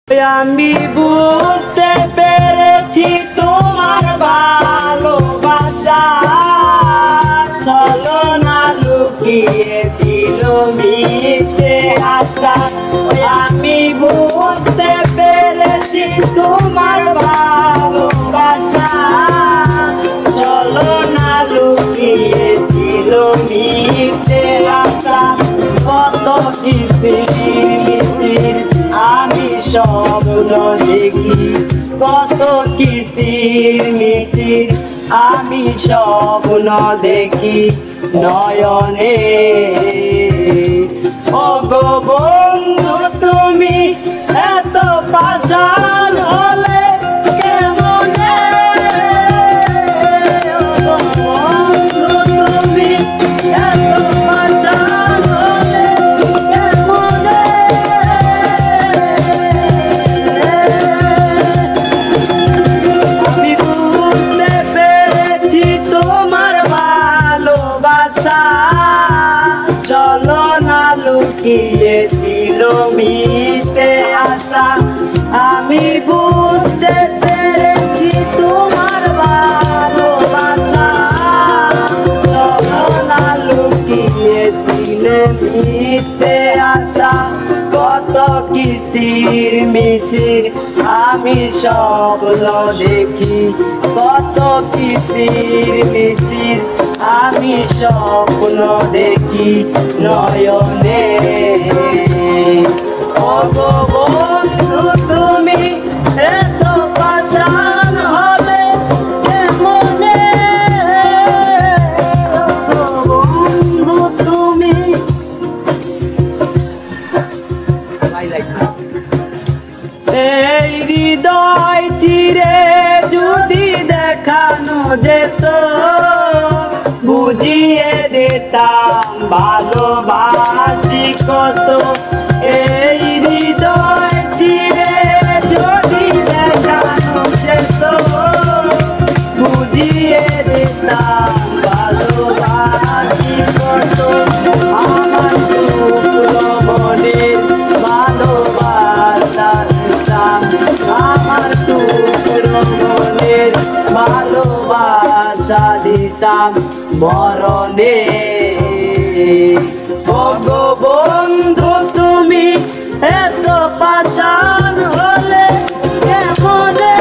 আমি বুঝতে পেরেছি তোমার ভালোবাসা ছলনা লুকিয়েছিল মিথ্যে আশা। আমি বুঝতে পেরেছি তোমার ভালোবাসা ছলনা লুকিয়েছিল মিথ্যে আশা। কত কিসির আমি স্বপ্ন দেখি, কত কিসির মিছির আমি স্বপ্ন দেখি নয়নে। ও গো বন্ধু তুমি এত পাষাণ হলে কেমনে? ও গো বন্ধু তুমি এত পাষাণ হলে কেমনে? আমি বুঝতে পেরেছি তোমার ভালোবাসা ছলনা লুকিয়েছিল মিথ্যে আশা। আমি বুঝতে পেরেছি তোমার ভালোবাসা ছলনা লুকিয়েছিল মিথ্যে আশা। কত কিসির মিছির আমি স্বপ্ন দেখি, কত কিসির মিছির আমি স্বপ্ন দেখি নয়নে। ও গো বন্ধু তুমি এত পাষাণ হলে কেমনে? ও গো বন্ধু তুমি এই হৃদয় চিরে যদি দেখানো যেত বুঝিয়ে দিতাম ভালোবাসি কত। এই হৃদয় চিরে যদি দেখানো যেত বুঝিয়ে দিতাম ভালোবাসি কত। আমার টুকরো মনের ভালোবাসা দিতাম, আমার টুকরো মনের ভালোবাসা দিতাম মরণে। ও গো বন্ধু তুমি এত পাষাণ হলে কেমনে?